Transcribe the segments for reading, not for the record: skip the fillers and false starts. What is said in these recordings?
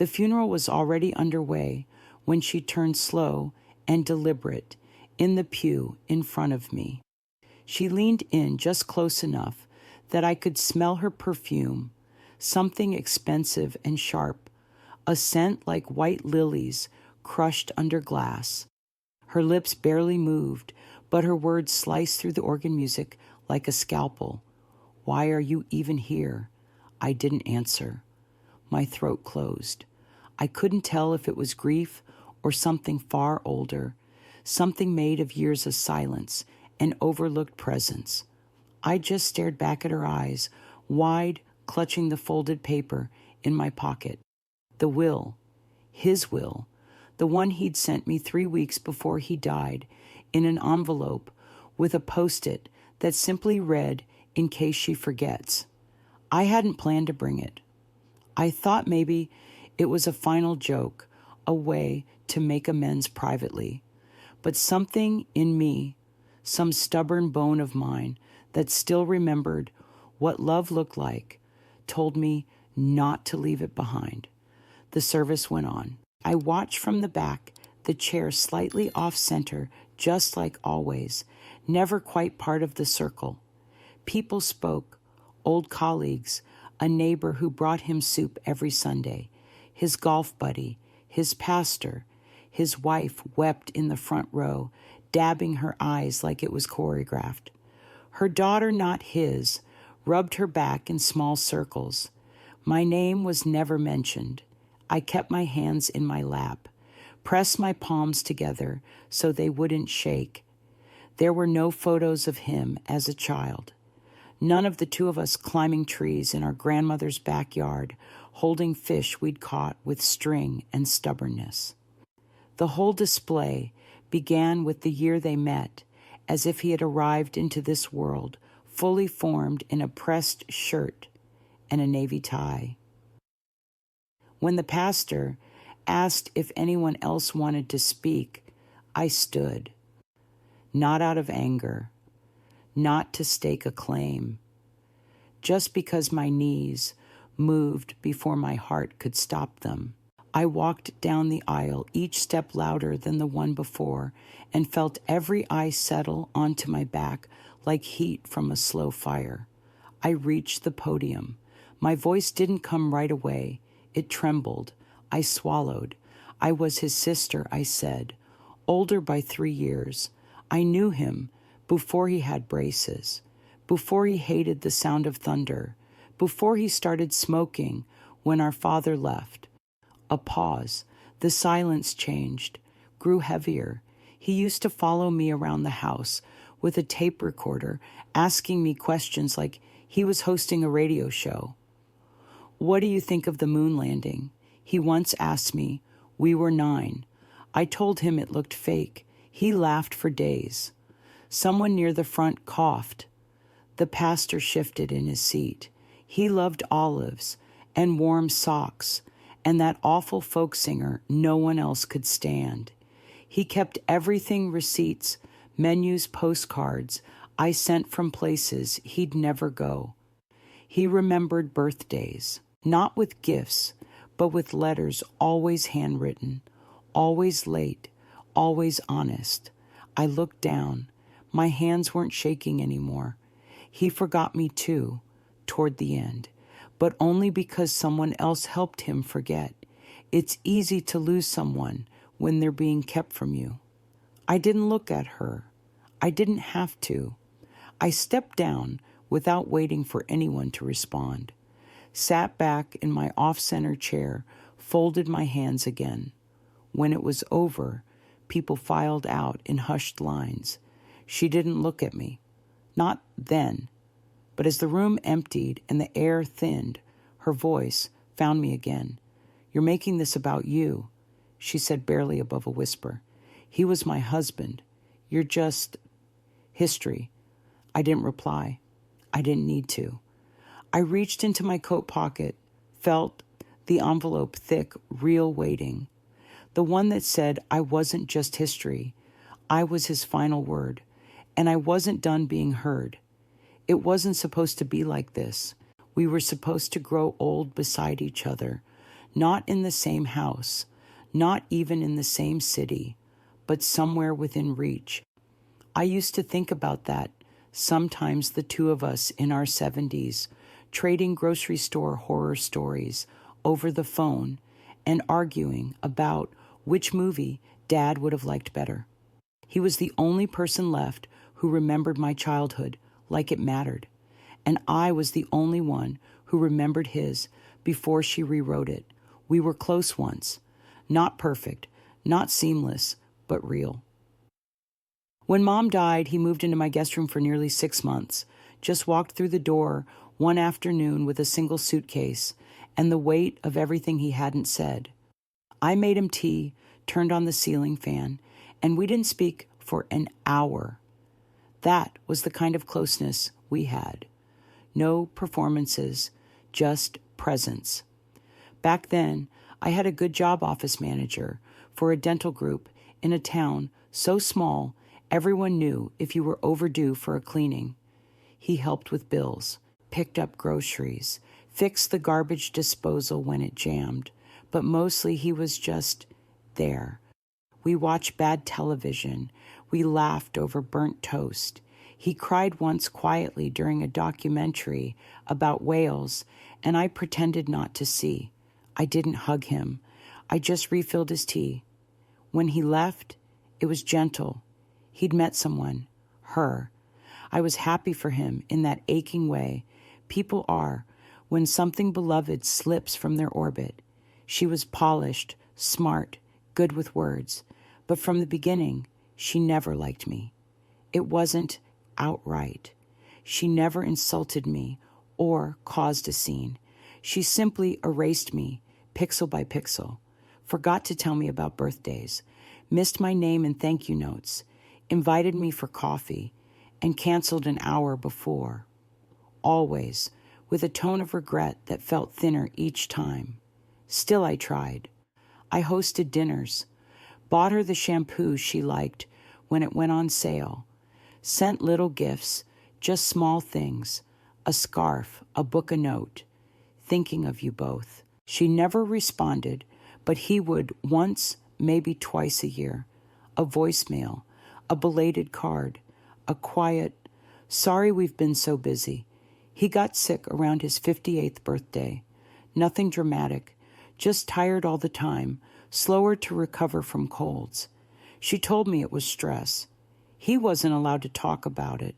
The funeral was already underway when she turned slow and deliberate in the pew in front of me. She leaned in just close enough that I could smell her perfume, something expensive and sharp, a scent like white lilies crushed under glass. Her lips barely moved, but her words sliced through the organ music like a scalpel. "Why are you even here?" I didn't answer. My throat closed. I couldn't tell if it was grief or something far older, something made of years of silence and overlooked presence. I just stared back at her eyes, wide, clutching the folded paper in my pocket. The will, his will, the one he'd sent me 3 weeks before he died, in an envelope with a post-it that simply read, "In case she forgets." I hadn't planned to bring it. I thought maybe it was a final joke, a way to make amends privately. But something in me, some stubborn bone of mine that still remembered what love looked like, told me not to leave it behind. The service went on. I watched from the back, the chair slightly off-center, just like always, never quite part of the circle. People spoke, old colleagues, a neighbor who brought him soup every Sunday, his golf buddy, his pastor. His wife wept in the front row, dabbing her eyes like it was choreographed. Her daughter, not his, rubbed her back in small circles. My name was never mentioned. I kept my hands in my lap, pressed my palms together so they wouldn't shake. There were no photos of him as a child. None of the two of us climbing trees in our grandmother's backyard, holding fish we'd caught with string and stubbornness. The whole display began with the year they met, as if he had arrived into this world, fully formed in a pressed shirt and a navy tie. When the pastor asked if anyone else wanted to speak, I stood, not out of anger, not to stake a claim, just because my knees moved before my heart could stop them. I walked down the aisle, each step louder than the one before, and felt every eye settle onto my back like heat from a slow fire. I reached the podium. My voice didn't come right away. It trembled. I swallowed. I was his sister, I said, older by 3 years. I knew him before he had braces, before he hated the sound of thunder, before he started smoking when our father left. A pause. The silence changed, grew heavier. He used to follow me around the house with a tape recorder, asking me questions like he was hosting a radio show. "What do you think of the moon landing?" He once asked me. We were 9. I told him it looked fake. He laughed for days. Someone near the front coughed. The pastor shifted in his seat. He loved olives and warm socks and that awful folk singer no one else could stand. He kept everything, receipts, menus, postcards I sent from places he'd never go. He remembered birthdays, not with gifts, but with letters always handwritten, always late, always honest. I looked down. My hands weren't shaking anymore. He forgot me too, toward the end, but only because someone else helped him forget. It's easy to lose someone when they're being kept from you. I didn't look at her. I didn't have to. I stepped down without waiting for anyone to respond, sat back in my off-center chair, folded my hands again. When it was over, people filed out in hushed lines. She didn't look at me. Not then. But as the room emptied and the air thinned, her voice found me again. "You're making this about you," she said barely above a whisper. "He was my husband. You're just history." I didn't reply. I didn't need to. I reached into my coat pocket, felt the envelope thick, real waiting. The one that said I wasn't just history. I was his final word, and I wasn't done being heard. It wasn't supposed to be like this. We were supposed to grow old beside each other, not in the same house, not even in the same city, but somewhere within reach. I used to think about that, sometimes the two of us in our 70s, trading grocery store horror stories over the phone and arguing about which movie Dad would have liked better. He was the only person left who remembered my childhood like it mattered, and I was the only one who remembered his before she rewrote it. We were close once, not perfect, not seamless, but real. When Mom died, he moved into my guest room for nearly 6 months, just walked through the door one afternoon with a single suitcase and the weight of everything he hadn't said. I made him tea, turned on the ceiling fan, and we didn't speak for an hour. That was the kind of closeness we had. No performances, just presence. Back then, I had a good job office manager for a dental group in a town so small everyone knew if you were overdue for a cleaning. He helped with bills, picked up groceries, fixed the garbage disposal when it jammed, but mostly he was just there. We watched bad television. We laughed over burnt toast. He cried once quietly during a documentary about whales, and I pretended not to see. I didn't hug him. I just refilled his tea. When he left, it was gentle. He'd met someone, her. I was happy for him in that aching way people are when something beloved slips from their orbit. She was polished, smart, good with words, but from the beginning, she never liked me. It wasn't outright. She never insulted me or caused a scene. She simply erased me, pixel by pixel, forgot to tell me about birthdays, missed my name and thank you notes, invited me for coffee, and canceled an hour before. Always, with a tone of regret that felt thinner each time. Still I tried. I hosted dinners, bought her the shampoo she liked when it went on sale, sent little gifts, just small things, a scarf, a book, a note, thinking of you both. She never responded, but he would once, maybe twice a year, a voicemail, a belated card, a quiet, sorry we've been so busy. He got sick around his 58th birthday. Nothing dramatic, just tired all the time, slower to recover from colds. She told me it was stress. He wasn't allowed to talk about it.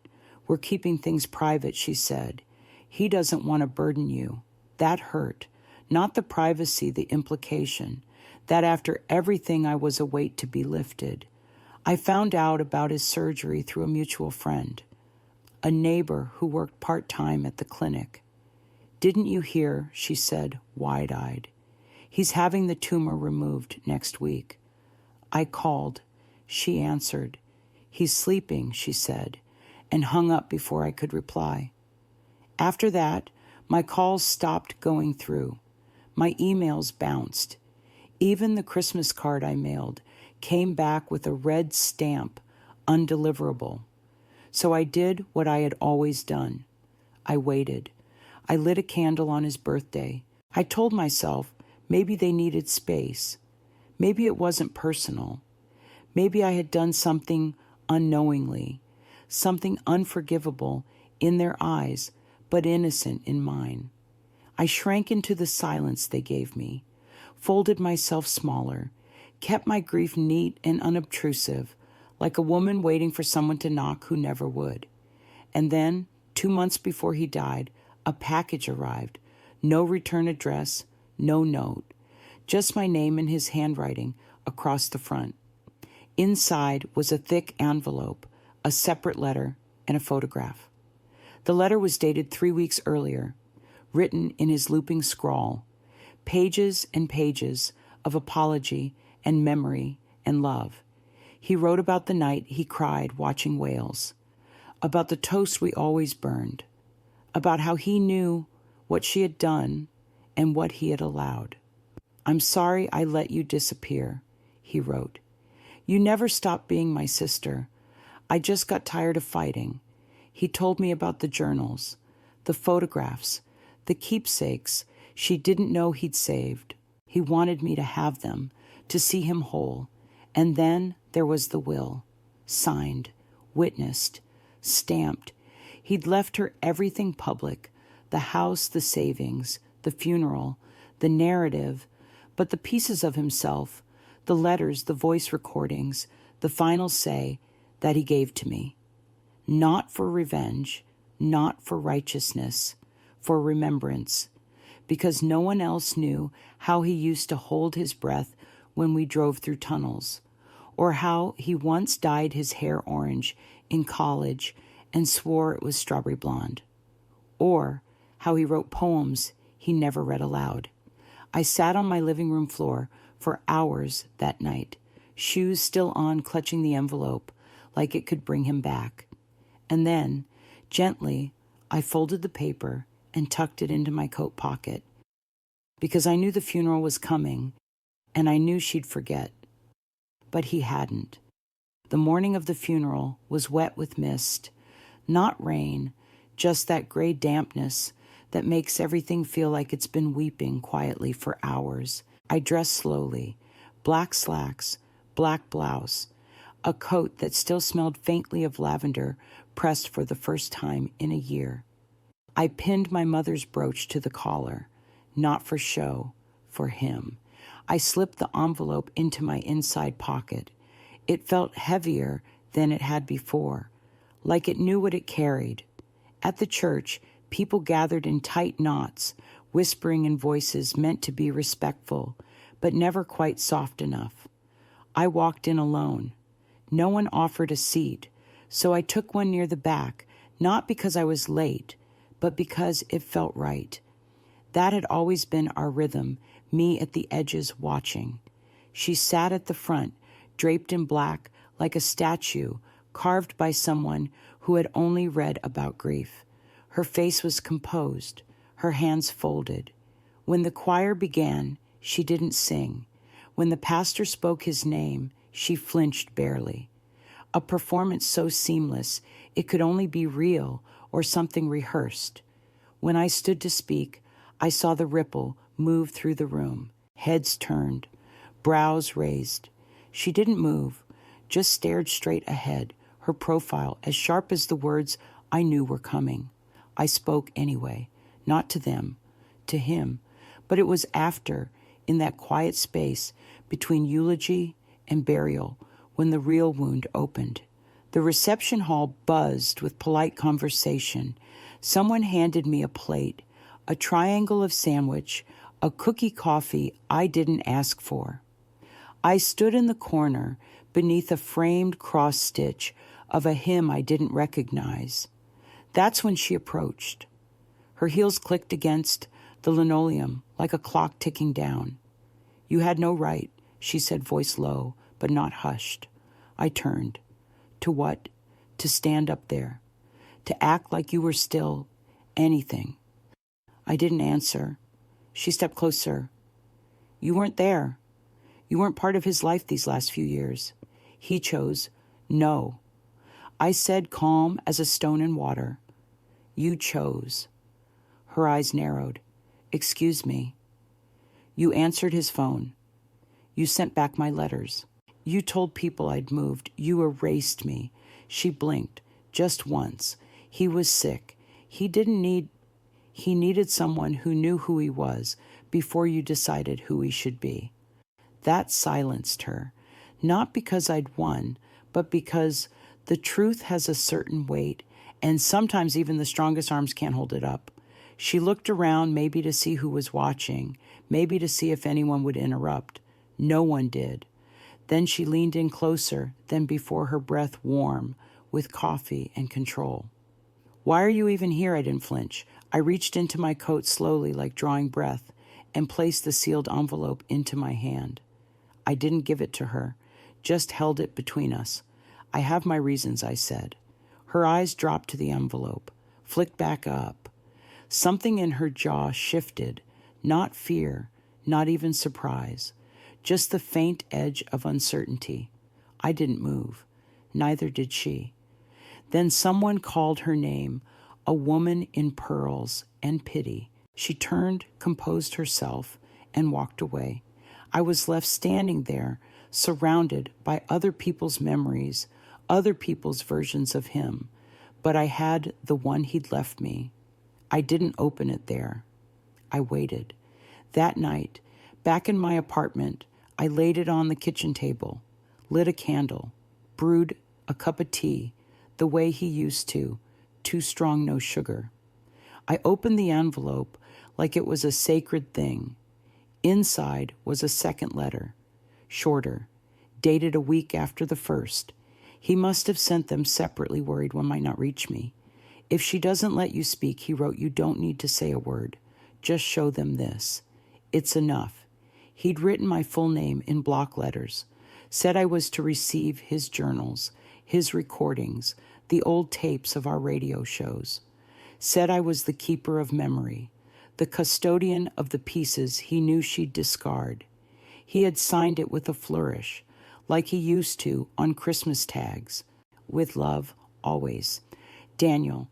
We're keeping things private, she said. He doesn't want to burden you. That hurt. Not the privacy, the implication. That after everything I was a weight to be lifted. I found out about his surgery through a mutual friend, a neighbor who worked part-time at the clinic. Didn't you hear, she said, wide-eyed. He's having the tumor removed next week. I called. She answered. He's sleeping, she said, and hung up before I could reply. After that, my calls stopped going through. My emails bounced. Even the Christmas card I mailed came back with a red stamp, undeliverable. So I did what I had always done. I waited. I lit a candle on his birthday. I told myself maybe they needed space. Maybe it wasn't personal. Maybe I had done something unknowingly, something unforgivable in their eyes, but innocent in mine. I shrank into the silence they gave me, folded myself smaller, kept my grief neat and unobtrusive, like a woman waiting for someone to knock who never would. And then, 2 months before he died, a package arrived. No return address, no note, just my name and his handwriting across the front. Inside was a thick envelope, a separate letter, and a photograph. The letter was dated 3 weeks earlier, written in his looping scrawl, pages and pages of apology and memory and love. He wrote about the night he cried watching whales, about the toast we always burned, about how he knew what she had done and what he had allowed. I'm sorry I let you disappear, he wrote. You never stopped being my sister. I just got tired of fighting. He told me about the journals, the photographs, the keepsakes she didn't know he'd saved. He wanted me to have them, to see him whole. And then there was the will, signed, witnessed, stamped. He'd left her everything public, the house, the savings, the funeral, the narrative, but the pieces of himself, the letters, the voice recordings, the final say that he gave to me. Not for revenge, not for righteousness, for remembrance, because no one else knew how he used to hold his breath when we drove through tunnels, or how he once dyed his hair orange in college and swore it was strawberry blonde, or how he wrote poems he never read aloud. I sat on my living room floor for hours that night, shoes still on, clutching the envelope like it could bring him back. And then, gently, I folded the paper and tucked it into my coat pocket, because I knew the funeral was coming, and I knew she'd forget. But he hadn't. The morning of the funeral was wet with mist, not rain, just that gray dampness that makes everything feel like it's been weeping quietly for hours. I dressed slowly, black slacks, black blouse, a coat that still smelled faintly of lavender pressed for the first time in a year. I pinned my mother's brooch to the collar, not for show, for him. I slipped the envelope into my inside pocket. It felt heavier than it had before, like it knew what it carried. At the church, people gathered in tight knots, whispering in voices meant to be respectful, but never quite soft enough. I walked in alone. No one offered a seat, so I took one near the back, not because I was late, but because it felt right. That had always been our rhythm, me at the edges watching. She sat at the front, draped in black, like a statue, carved by someone who had only read about grief. Her face was composed, her hands folded. When the choir began, she didn't sing. When the pastor spoke his name, she flinched barely. A performance so seamless, it could only be real or something rehearsed. When I stood to speak, I saw the ripple move through the room, heads turned, brows raised. She didn't move, just stared straight ahead, her profile as sharp as the words I knew were coming. I spoke anyway, not to them, to him, but it was after, in that quiet space between eulogy and burial, when the real wound opened. The reception hall buzzed with polite conversation. Someone handed me a plate, a triangle of sandwich, a cookie coffee I didn't ask for. I stood in the corner beneath a framed cross-stitch of a hymn I didn't recognize. That's when she approached. Her heels clicked against the linoleum like a clock ticking down. "You had no right," she said, voice low, but not hushed. I turned. To what? To stand up there. To act like you were still anything. I didn't answer. She stepped closer. "You weren't there. You weren't part of his life these last few years. He chose no." I said, calm as a stone in water. "You chose." Her eyes narrowed. "Excuse me." "You answered his phone. You sent back my letters. You told people I'd moved. You erased me." She blinked, just once. "He was sick. He needed someone who knew who he was before you decided who he should be." That silenced her, not because I'd won, but because the truth has a certain weight, and sometimes even the strongest arms can't hold it up. She looked around, maybe to see who was watching, maybe to see if anyone would interrupt. No one did. Then she leaned in closer than before, her breath warm with coffee and control. "Why are you even here?" I didn't flinch. I reached into my coat slowly, like drawing breath, and placed the sealed envelope into my hand. I didn't give it to her, just held it between us. "I have my reasons," I said. Her eyes dropped to the envelope, flicked back up. Something in her jaw shifted, not fear, not even surprise, just the faint edge of uncertainty. I didn't move. Neither did she. Then someone called her name, a woman in pearls and pity. She turned, composed herself, and walked away. I was left standing there, surrounded by other people's memories, other people's versions of him, but I had the one he'd left me. I didn't open it there. I waited. That night, back in my apartment, I laid it on the kitchen table, lit a candle, brewed a cup of tea, the way he used to, too strong, no sugar. I opened the envelope like it was a sacred thing. Inside was a second letter, shorter, dated a week after the first. He must have sent them separately, worried one might not reach me. If she doesn't let you speak, he wrote, you don't need to say a word. Just show them this. It's enough. He'd written my full name in block letters, said I was to receive his journals, his recordings, the old tapes of our radio shows, said I was the keeper of memory, the custodian of the pieces he knew she'd discard. He had signed it with a flourish, like he used to on Christmas tags. With love, always. Daniel.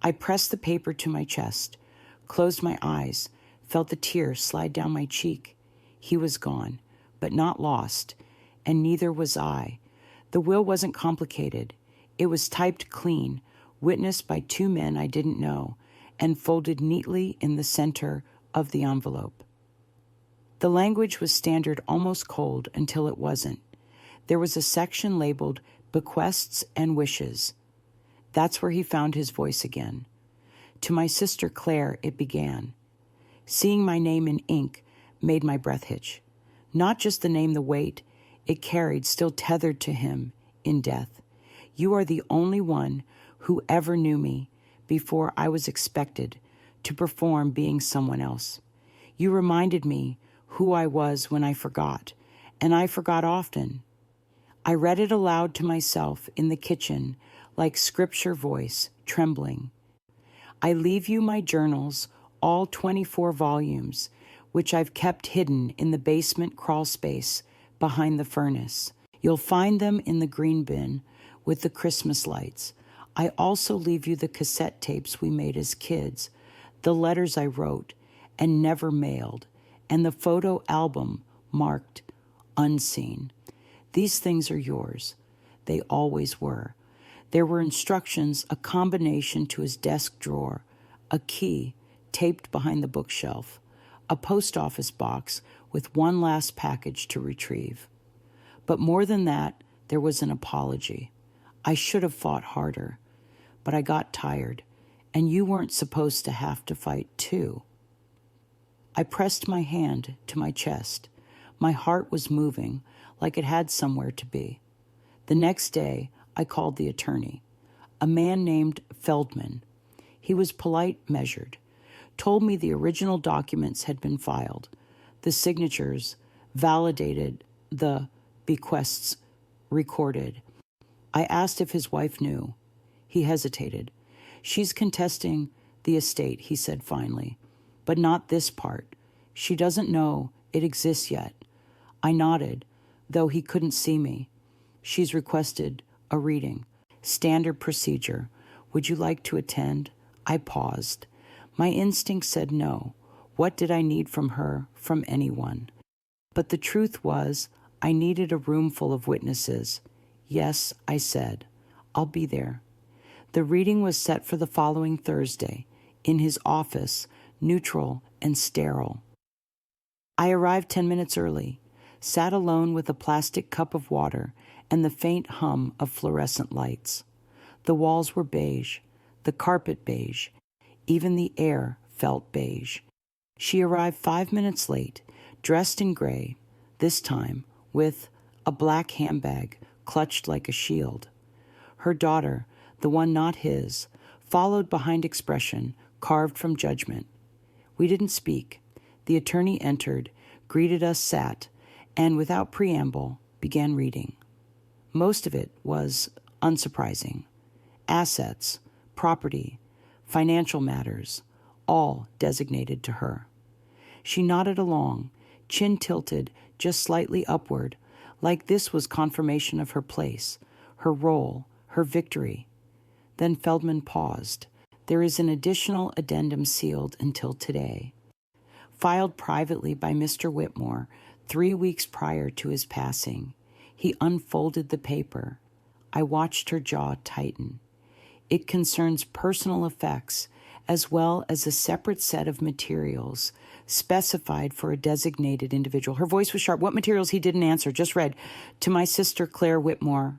I pressed the paper to my chest, closed my eyes, felt the tear slide down my cheek. He was gone, but not lost, and neither was I. The will wasn't complicated. It was typed clean, witnessed by two men I didn't know, and folded neatly in the center of the envelope. The language was standard, almost cold, until it wasn't. There was a section labeled Bequests and Wishes. That's where he found his voice again. To my sister Claire, it began. Seeing my name in ink made my breath hitch. Not just the name, the weight it carried, still tethered to him in death. You are the only one who ever knew me before I was expected to perform being someone else. You reminded me who I was when I forgot, and I forgot often. I read it aloud to myself in the kitchen, like scripture voice, trembling. I leave you my journals, all 24 volumes, which I've kept hidden in the basement crawl space behind the furnace. You'll find them in the green bin with the Christmas lights. I also leave you the cassette tapes we made as kids, the letters I wrote and never mailed, and the photo album marked unseen. These things are yours. They always were. There were instructions, a combination to his desk drawer, a key taped behind the bookshelf, a post office box with one last package to retrieve. But more than that, there was an apology. I should have fought harder, but I got tired, and you weren't supposed to have to fight too. I pressed my hand to my chest. My heart was moving like it had somewhere to be. The next day, I called the attorney, a man named Feldman. He was polite, measured, told me the original documents had been filed, the signatures validated, the bequests recorded. I asked if his wife knew. He hesitated. She's contesting the estate, he said finally, but not this part. She doesn't know it exists yet. I nodded, though he couldn't see me. She's requested a reading. Standard procedure. Would you like to attend? I paused. My instinct said no. What did I need from her, from anyone? But the truth was, I needed a room full of witnesses. Yes, I said. I'll be there. The reading was set for the following Thursday, in his office, neutral and sterile. I arrived 10 minutes early, sat alone with a plastic cup of water and the faint hum of fluorescent lights. The walls were beige, the carpet beige, even the air felt beige. She arrived 5 minutes late, dressed in gray, this time with a black handbag clutched like a shield. Her daughter, the one not his, followed behind expression carved from judgment. We didn't speak. The attorney entered, greeted us, sat, and without preamble began reading. Most of it was unsurprising. Assets, property, financial matters, all designated to her. She nodded along, chin tilted just slightly upward, like this was confirmation of her place, her role, her victory. Then Feldman paused. There is an additional addendum sealed until today. filed privately by Mr. Whitmore 3 weeks prior to his passing. He unfolded the paper. I watched her jaw tighten. It concerns personal effects as well as a separate set of materials specified for a designated individual. Her voice was sharp. What materials? He didn't answer. Just read. To my sister, Claire Whitmore.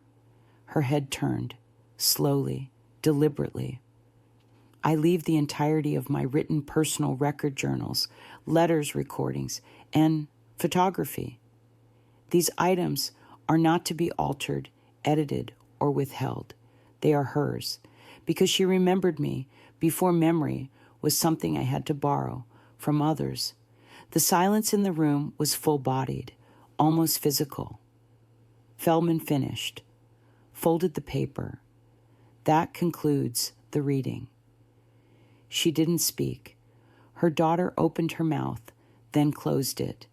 Her head turned, slowly, deliberately. I leave the entirety of my written personal record journals, letters, recordings, and photography. These items are not to be altered, edited, or withheld. They are hers, because she remembered me before memory was something I had to borrow from others. The silence in the room was full-bodied, almost physical. Feldman finished, folded the paper. That concludes the reading. She didn't speak. Her daughter opened her mouth, then closed it.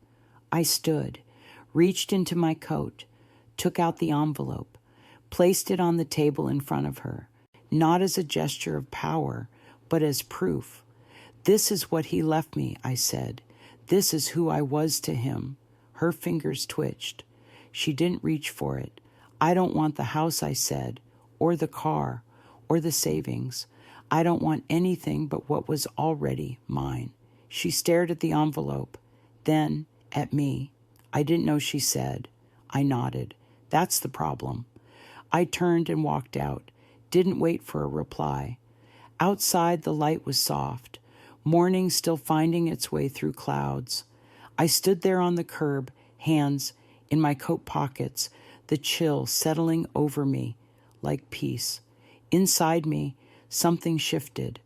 I stood, reached into my coat, took out the envelope, placed it on the table in front of her, not as a gesture of power, but as proof. This is what he left me, I said. This is who I was to him. Her fingers twitched. She didn't reach for it. I don't want the house, I said, or the car, or the savings. I don't want anything but what was already mine. She stared at the envelope, then at me. I didn't know she said. I nodded. That's the problem. I turned and walked out, didn't wait for a reply. Outside, the light was soft, morning still finding its way through clouds. I stood there on the curb, hands in my coat pockets, the chill settling over me like peace. Inside me, something shifted.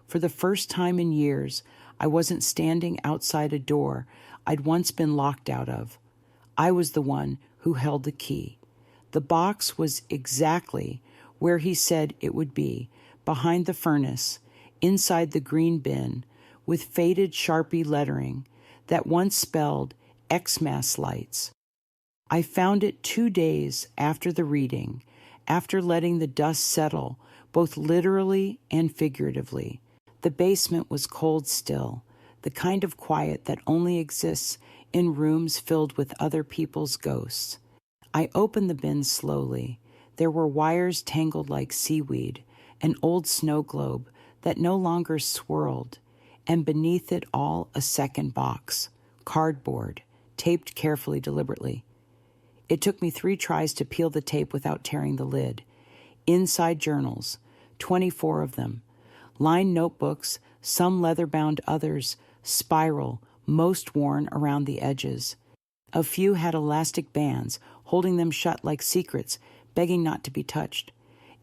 For the first time in years, I wasn't standing outside a door I'd once been locked out of. I was the one who held the key. The box was exactly where he said it would be, behind the furnace, inside the green bin, with faded Sharpie lettering that once spelled Xmas lights. I found it 2 days after the reading, after letting the dust settle, both literally and figuratively. The basement was cold still, the kind of quiet that only exists in rooms filled with other people's ghosts. I opened the bin slowly. There were wires tangled like seaweed, an old snow globe that no longer swirled, and beneath it all a second box, cardboard, taped carefully, deliberately. It took me 3 tries to peel the tape without tearing the lid. Inside journals, 24 of them. Lined notebooks, some leather-bound, others spiral, most worn around the edges. A few had elastic bands, holding them shut like secrets, begging not to be touched.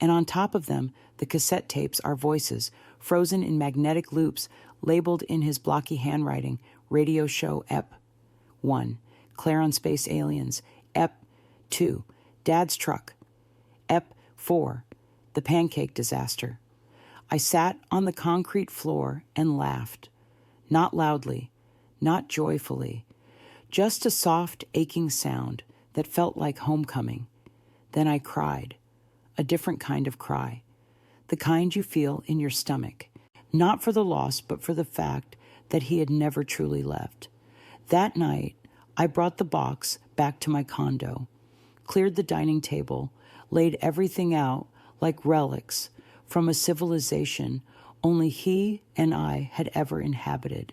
And on top of them, the cassette tapes are voices, frozen in magnetic loops, labeled in his blocky handwriting, Radio Show Ep. 1, Claire on Space Aliens. Ep. 2, Dad's Truck. Ep. 4, The Pancake Disaster. I sat on the concrete floor and laughed. Not loudly, not joyfully, just a soft, aching sound that felt like homecoming. Then I cried, a different kind of cry, the kind you feel in your stomach, not for the loss, but for the fact that he had never truly left. That night, I brought the box back to my condo, cleared the dining table, laid everything out like relics from a civilization only he and I had ever inhabited.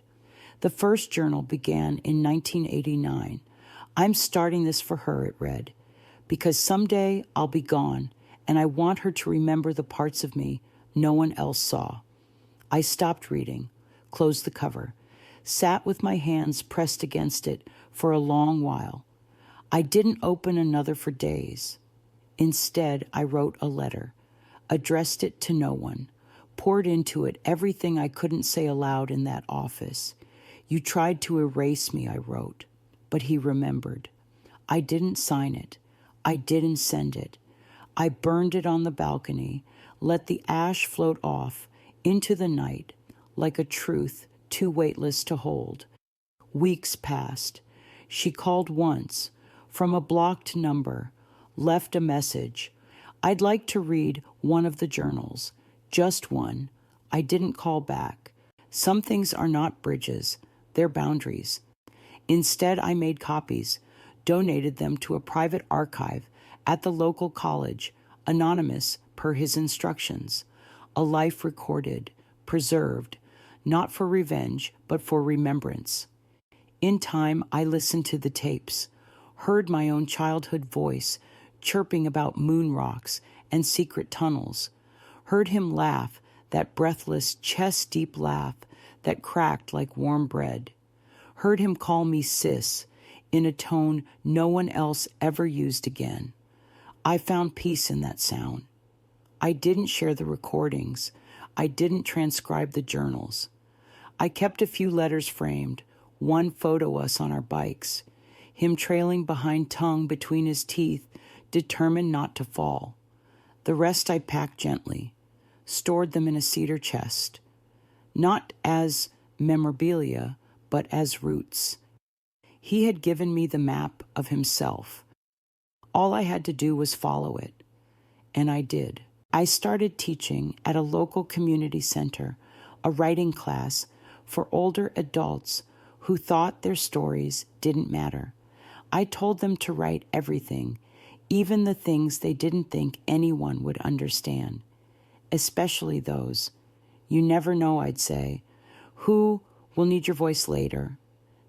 The first journal began in 1989. I'm starting this for her, it read, because someday I'll be gone, and I want her to remember the parts of me no one else saw. I stopped reading, closed the cover, sat with my hands pressed against it for a long while. I didn't open another for days. Instead, I wrote a letter, addressed it to no one, poured into it everything I couldn't say aloud in that office. You tried to erase me, I wrote, but he remembered. I didn't sign it. I didn't send it. I burned it on the balcony, let the ash float off into the night like a truth too weightless to hold. Weeks passed. She called once, from a blocked number, left a message. I'd like to read one of the journals, just one. I didn't call back. Some things are not bridges, their boundaries. Instead, I made copies, donated them to a private archive at the local college, anonymous per his instructions. A life recorded, preserved, not for revenge, but for remembrance. In time, I listened to the tapes, heard my own childhood voice chirping about moon rocks and secret tunnels, heard him laugh, that breathless, chest-deep laugh that cracked like warm bread, heard him call me sis in a tone no one else ever used again. I found peace in that sound. I didn't share the recordings. I didn't transcribe the journals. I kept a few letters framed, one photo us on our bikes, him trailing behind tongue between his teeth, determined not to fall. The rest I packed gently, stored them in a cedar chest, not as memorabilia, but as roots. He had given me the map of himself. All I had to do was follow it, and I did. I started teaching at a local community center, a writing class for older adults who thought their stories didn't matter. I told them to write everything, even the things they didn't think anyone would understand, especially those, you never know, I'd say, who will need your voice later.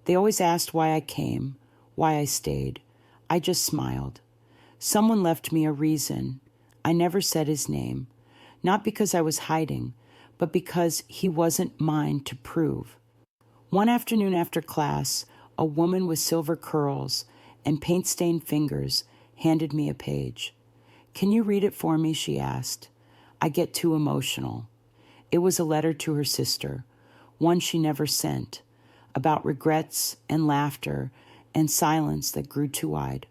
They always asked why I came, why I stayed. I just smiled. Someone left me a reason. I never said his name, not because I was hiding, but because he wasn't mine to prove. One afternoon after class, a woman with silver curls and paint-stained fingers handed me a page. "Can you read it for me?" she asked. I get too emotional. It was a letter to her sister, one she never sent, about regrets and laughter and silence that grew too wide.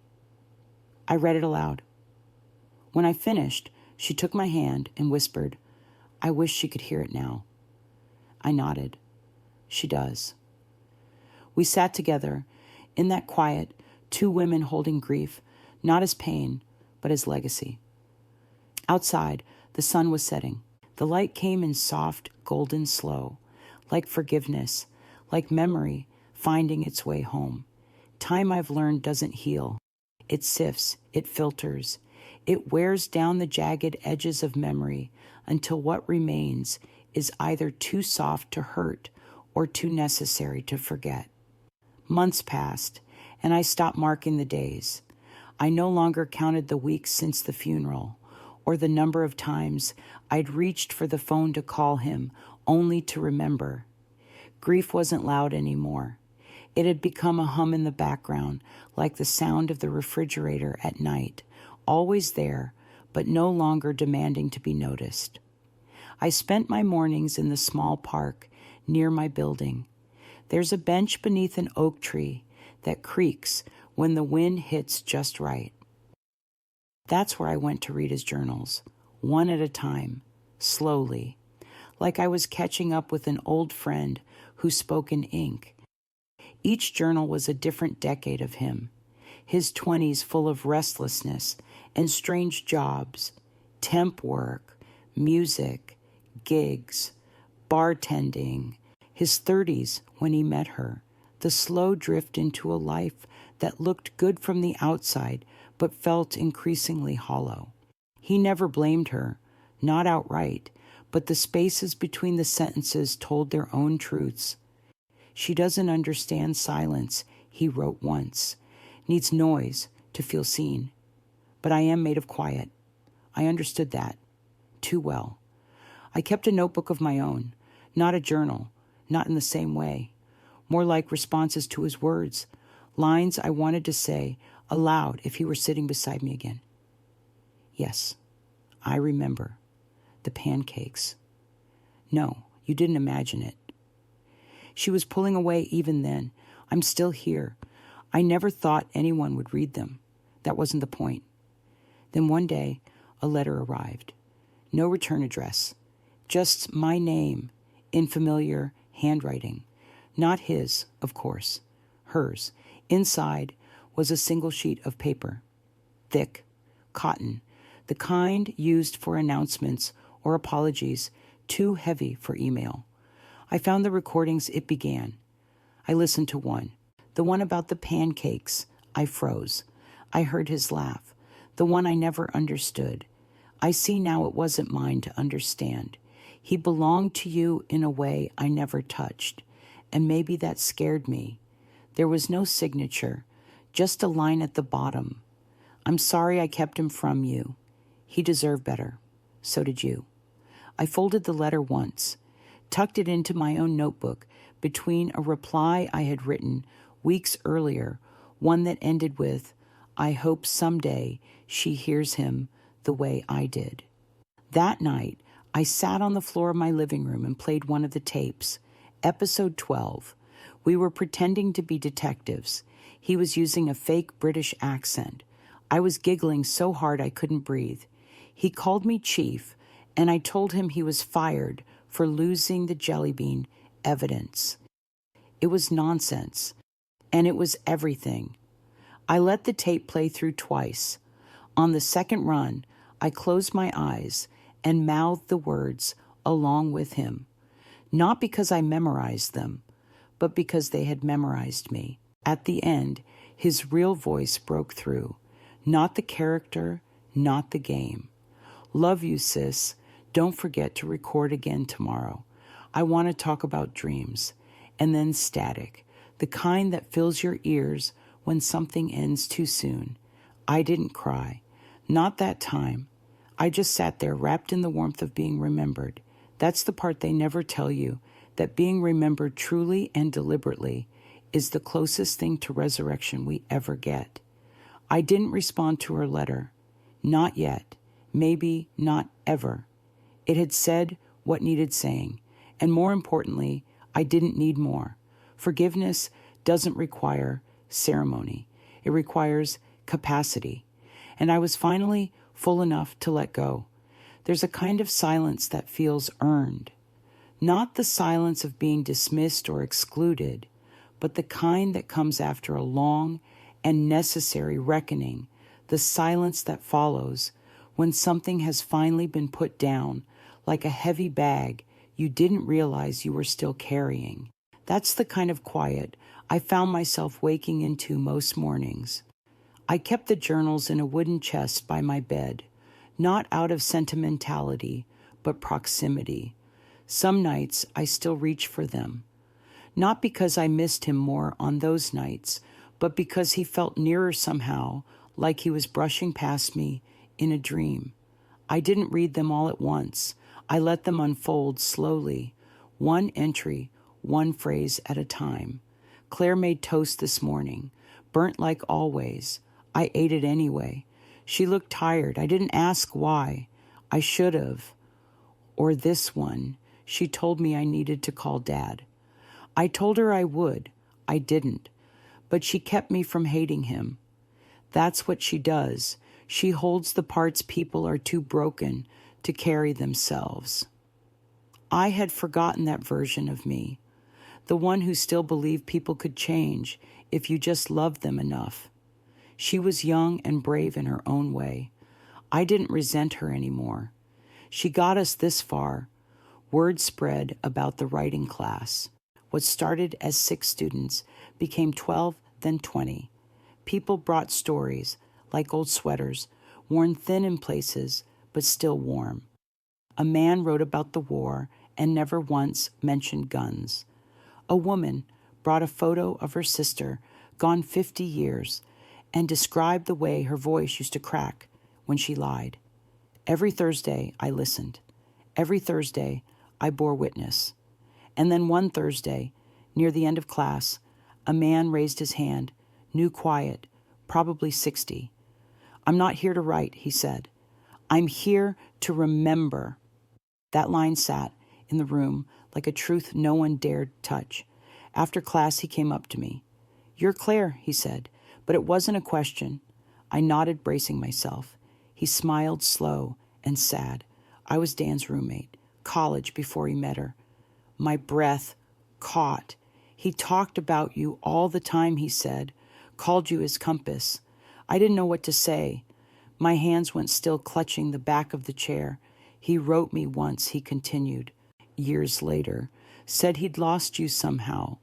I read it aloud. When I finished, she took my hand and whispered, "I wish she could hear it now." I nodded. She does. We sat together in that quiet, two women holding grief, not as pain, but as legacy. Outside, the sun was setting. The light came in soft, golden slow, like forgiveness, like memory finding its way home. Time, I've learned, doesn't heal. It sifts, it filters, it wears down the jagged edges of memory until what remains is either too soft to hurt or too necessary to forget. Months passed, and I stopped marking the days. I no longer counted the weeks since the funeral, or the number of times I'd reached for the phone to call him, only to remember. Grief wasn't loud anymore. It had become a hum in the background, like the sound of the refrigerator at night, always there, but no longer demanding to be noticed. I spent my mornings in the small park near my building. There's a bench beneath an oak tree that creaks when the wind hits just right. That's where I went to read his journals, one at a time, slowly, like I was catching up with an old friend who spoke in ink. Each journal was a different decade of him, his 20s full of restlessness and strange jobs, temp work, music, gigs, bartending, his 30s when he met her, the slow drift into a life that looked good from the outside but felt increasingly hollow. He never blamed her, not outright, but the spaces between the sentences told their own truths. "She doesn't understand silence," he wrote once, "needs noise to feel seen. But I am made of quiet." I understood that too well. I kept a notebook of my own, not a journal, not in the same way, more like responses to his words, lines I wanted to say aloud if he were sitting beside me again. "Yes, I remember. The pancakes. No, you didn't imagine it. She was pulling away even then. I'm still here. I never thought anyone would read them. That wasn't the point." Then one day, a letter arrived. No return address. Just my name in familiar handwriting. Not his, of course. Hers. Inside was a single sheet of paper. Thick. Cotton. The kind used for announcements or apologies, too heavy for email. I found the recordings it began. I listened to one. The one about the pancakes. I froze. I heard his laugh. The one I never understood. I see now it wasn't mine to understand. He belonged to you in a way I never touched, and maybe that scared me. There was no signature, just a line at the bottom. I'm sorry I kept him from you. He deserved better. So did you. I folded the letter once, tucked it into my own notebook between a reply I had written weeks earlier, one that ended with, I hope someday she hears him the way I did. That night, I sat on the floor of my living room and played one of the tapes, episode 12. We were pretending to be detectives. He was using a fake British accent. I was giggling so hard I couldn't breathe. He called me chief, and I told him he was fired for losing the jelly bean evidence. It was nonsense, and it was everything. I let the tape play through twice. On the second run, I closed my eyes and mouthed the words along with him, not because I memorized them, but because they had memorized me. At the end, his real voice broke through, not the character, not the game. Love you, sis. Don't forget to record again tomorrow. I want to talk about dreams. And then static, the kind that fills your ears when something ends too soon. I didn't cry. Not that time. I just sat there wrapped in the warmth of being remembered. That's the part they never tell you, that being remembered truly and deliberately is the closest thing to resurrection we ever get. I didn't respond to her letter. Not yet. Maybe not ever. It had said what needed saying, and more importantly, I didn't need more. Forgiveness doesn't require ceremony. It requires capacity. And I was finally full enough to let go. There's a kind of silence that feels earned. Not the silence of being dismissed or excluded, but the kind that comes after a long and necessary reckoning, the silence that follows when something has finally been put down like a heavy bag you didn't realize you were still carrying. That's the kind of quiet I found myself waking into most mornings. I kept the journals in a wooden chest by my bed, not out of sentimentality, but proximity. Some nights I still reach for them, not because I missed him more on those nights, but because he felt nearer somehow, like he was brushing past me in a dream. I didn't read them all at once. I let them unfold slowly, one entry, one phrase at a time. Claire made toast this morning, burnt like always. I ate it anyway. She looked tired. I didn't ask why. I should have. Or this one. She told me I needed to call Dad. I told her I would. I didn't. But she kept me from hating him. That's what she does. She holds the parts people are too broken to carry themselves. I had forgotten that version of me, the one who still believed people could change if you just loved them enough. She was young and brave in her own way. I didn't resent her anymore. She got us this far. Word spread about the writing class. What started as 6 students became 12, then 20. People brought stories, like old sweaters, worn thin in places, but still warm. A man wrote about the war and never once mentioned guns. A woman brought a photo of her sister, gone 50 years, and described the way her voice used to crack when she lied. Every Thursday, I listened. Every Thursday, I bore witness. And then one Thursday, near the end of class, a man raised his hand, new quiet, probably 60. I'm not here to write, he said. I'm here to remember. That line sat in the room like a truth no one dared touch. After class, he came up to me. You're Claire, he said, but it wasn't a question. I nodded, bracing myself. He smiled, slow and sad. I was Dan's roommate, college before he met her. My breath caught. He talked about you all the time, he said, called you his compass. I didn't know what to say. My hands went still clutching the back of the chair. He wrote me once, he continued, years later, said he'd lost you somehow,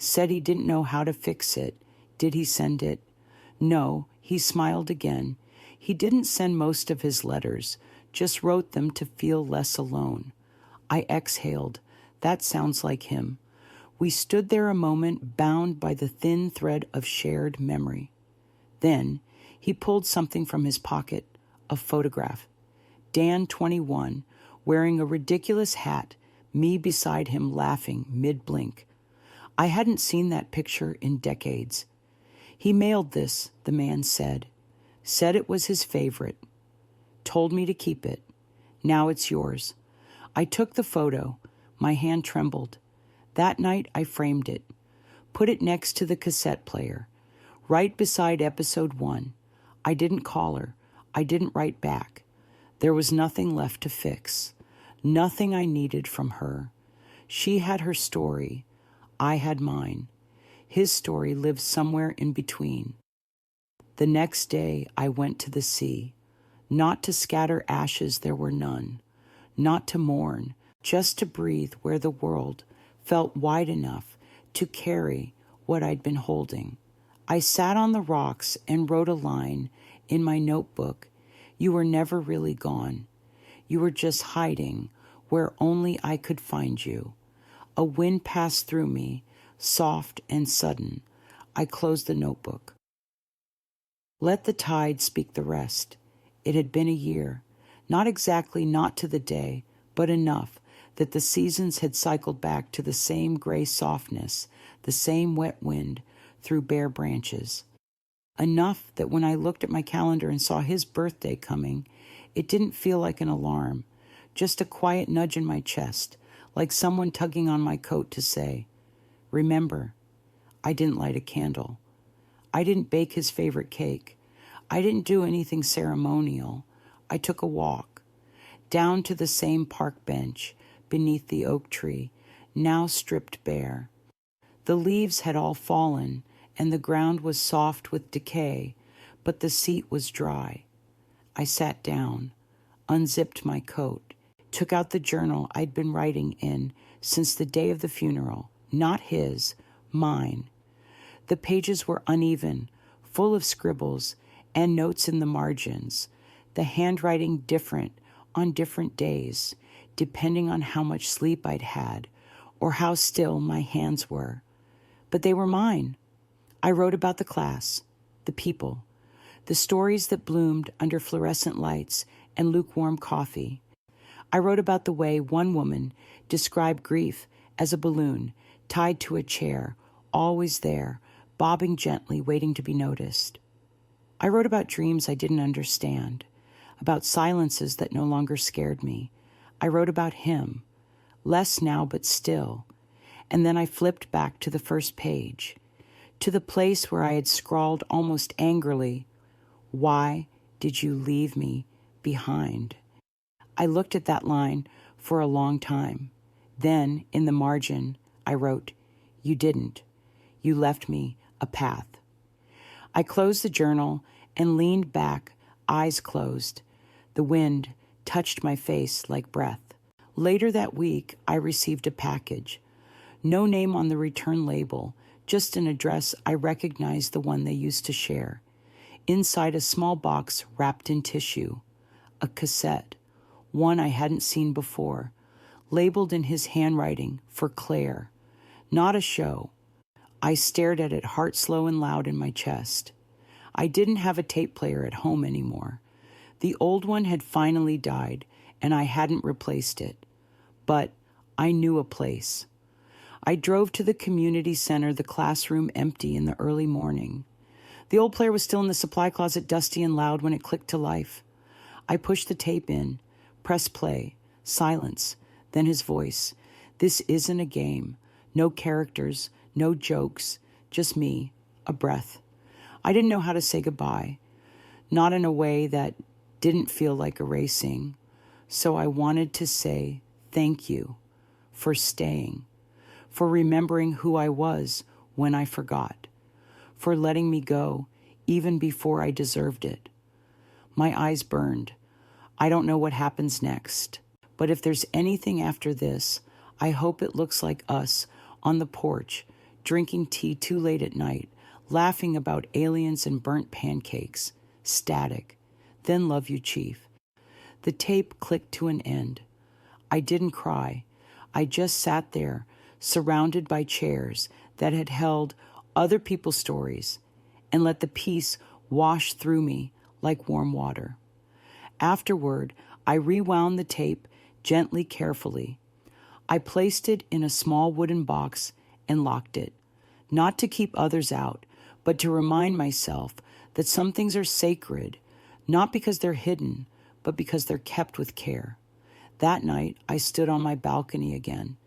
Said he didn't know how to fix it. Did he send it? No, he smiled again. He didn't send most of his letters, just wrote them to feel less alone. I exhaled. That sounds like him. We stood there a moment, bound by the thin thread of shared memory. Then he pulled something from his pocket, a photograph. Dan, 21, wearing a ridiculous hat, me beside him laughing mid-blink. I hadn't seen that picture in decades. He mailed this, the man said. Said it was his favorite. Told me to keep it. Now it's yours. I took the photo. My hand trembled. That night I framed it. Put it next to the cassette player. Right beside episode 1. I didn't call her. I didn't write back. There was nothing left to fix. Nothing I needed from her. She had her story. I had mine. His story lived somewhere in between. The next day I went to the sea. Not to scatter ashes, there were none. Not to mourn, just to breathe where the world felt wide enough to carry what I'd been holding. I sat on the rocks and wrote a line in my notebook. You were never really gone. You were just hiding where only I could find you. A wind passed through me, soft and sudden. I closed the notebook. Let the tide speak the rest. It had been a year, not exactly not to the day, but enough that the seasons had cycled back to the same gray softness, the same wet wind through bare branches. Enough that when I looked at my calendar and saw his birthday coming, it didn't feel like an alarm, just a quiet nudge in my chest, like someone tugging on my coat to say, remember, I didn't light a candle. I didn't bake his favorite cake. I didn't do anything ceremonial. I took a walk, down to the same park bench, beneath the oak tree, now stripped bare. The leaves had all fallen, and the ground was soft with decay, but the seat was dry. I sat down, unzipped my coat, took out the journal I'd been writing in since the day of the funeral, not his, mine. The pages were uneven, full of scribbles and notes in the margins, the handwriting different on different days, depending on how much sleep I'd had or how still my hands were. But they were mine. I wrote about the class, the people, the stories that bloomed under fluorescent lights and lukewarm coffee. I wrote about the way one woman described grief as a balloon tied to a chair, always there, bobbing gently, waiting to be noticed. I wrote about dreams I didn't understand, about silences that no longer scared me. I wrote about him, less now but still, and then I flipped back to the first page, to the place where I had scrawled almost angrily, "Why did you leave me behind?" I looked at that line for a long time. Then, in the margin, I wrote, "You didn't. You left me a path." I closed the journal and leaned back, eyes closed. The wind touched my face like breath. Later that week, I received a package. No name on the return label, just an address I recognized, the one they used to share. Inside, a small box wrapped in tissue. A cassette, one I hadn't seen before, labeled in his handwriting for Claire. Not a show. I stared at it, heart slow and loud in my chest. I didn't have a tape player at home anymore. The old one had finally died, and I hadn't replaced it. But I knew a place. I drove to the community center, the classroom empty in the early morning. The old player was still in the supply closet, dusty and loud when it clicked to life. I pushed the tape in, pressed play, silence, then his voice. "This isn't a game. No characters, no jokes, just me, a breath." I didn't know how to say goodbye, not in a way that didn't feel like erasing. So I wanted to say thank you for staying, for remembering who I was when I forgot, for letting me go even before I deserved it. My eyes burned. I don't know what happens next, but if there's anything after this, I hope it looks like us on the porch, drinking tea too late at night, laughing about aliens and burnt pancakes. Static. Then Love You, Chief. The tape clicked to an end. I didn't cry. I just sat there, surrounded by chairs that had held other people's stories, and let the peace wash through me like warm water. Afterward, I rewound the tape gently, carefully. I placed it in a small wooden box and locked it, not to keep others out, but to remind myself that some things are sacred, not because they're hidden, but because they're kept with care. That night, I stood on my balcony again.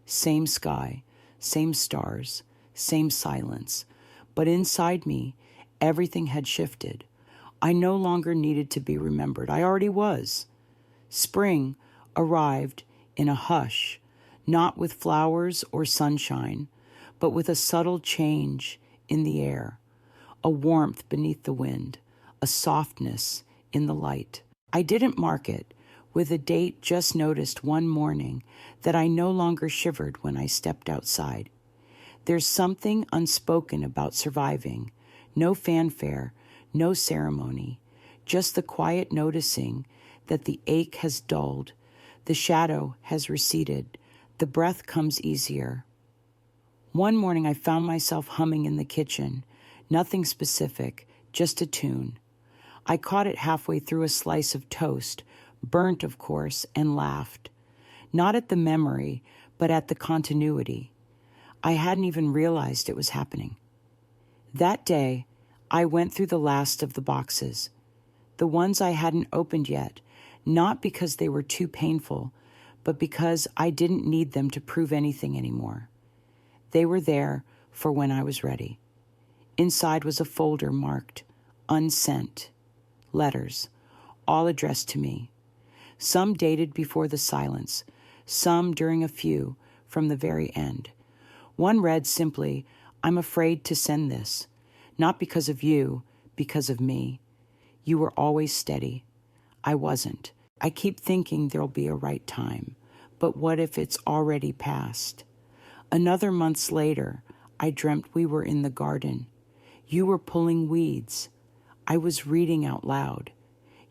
Same sky, same stars, same silence. But inside me, everything had shifted. I no longer needed to be remembered. I already was. Spring arrived in a hush, not with flowers or sunshine, but with a subtle change in the air, a warmth beneath the wind, a softness in the light. I didn't mark it with a date, just noticed one morning that I no longer shivered when I stepped outside. There's something unspoken about surviving. No fanfare, no ceremony, just the quiet noticing that the ache has dulled, the shadow has receded, the breath comes easier. One morning I found myself humming in the kitchen, nothing specific, just a tune. I caught it halfway through a slice of toast, burnt of course, and laughed. Not at the memory, but at the continuity. I hadn't even realized it was happening. That day, I went through the last of the boxes, the ones I hadn't opened yet, not because they were too painful, but because I didn't need them to prove anything anymore. They were there for when I was ready. Inside was a folder marked unsent, letters, all addressed to me. Some dated before the silence, some during a few from the very end. One read simply, "I'm afraid to send this, not because of you, because of me. You were always steady. I wasn't. I keep thinking there'll be a right time, but what if it's already past?" Another months later, I dreamt we were in the garden. You were pulling weeds. I was reading out loud.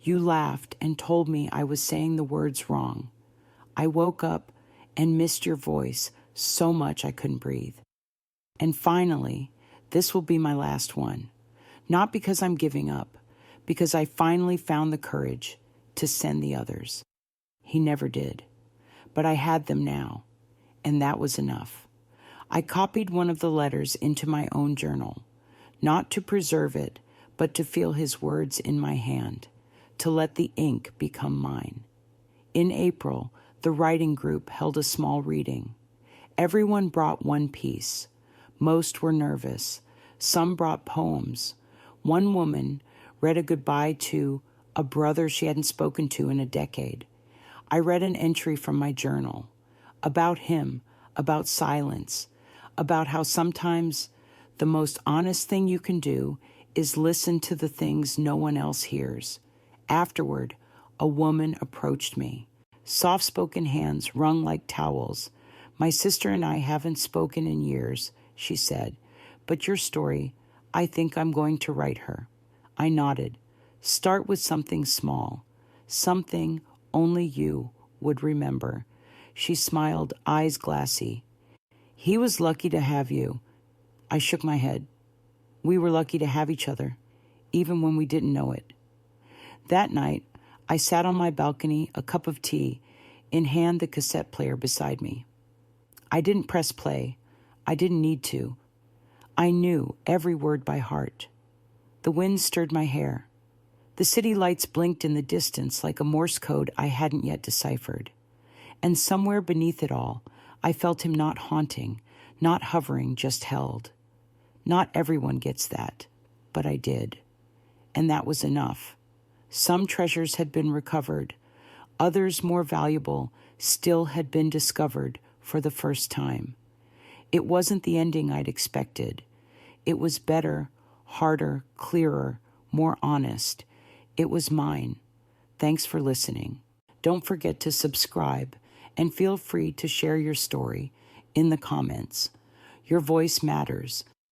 You laughed and told me I was saying the words wrong. I woke up and missed your voice so much I couldn't breathe. And finally, this will be my last one. Not because I'm giving up, because I finally found the courage to send the others. He never did, but I had them now, and that was enough. I copied one of the letters into my own journal, not to preserve it, but to feel his words in my hand, to let the ink become mine. In April, the writing group held a small reading. Everyone brought one piece. Most were nervous. Some brought poems. One woman read a goodbye to a brother she hadn't spoken to in a decade. I read an entry from my journal about him, about silence, about how sometimes the most honest thing you can do is listen to the things no one else hears. Afterward, a woman approached me. Soft-spoken hands wrung like towels. "My sister and I haven't spoken in years," she said, "but your story, I think I'm going to write her." I nodded. "Start with something small, something only you would remember." She smiled, eyes glassy. "He was lucky to have you." I shook my head. We were lucky to have each other, even when we didn't know it. That night, I sat on my balcony, a cup of tea, in hand, the cassette player beside me. I didn't press play. I didn't need to. I knew every word by heart. The wind stirred my hair. The city lights blinked in the distance like a Morse code I hadn't yet deciphered. And somewhere beneath it all, I felt him not haunting, not hovering, just held. Not everyone gets that, but I did. And that was enough. Some treasures had been recovered. Others, more valuable, still had been discovered for the first time. It wasn't the ending I'd expected. It was better, harder, clearer, more honest. It was mine. Thanks for listening. Don't forget to subscribe and feel free to share your story in the comments. Your voice matters.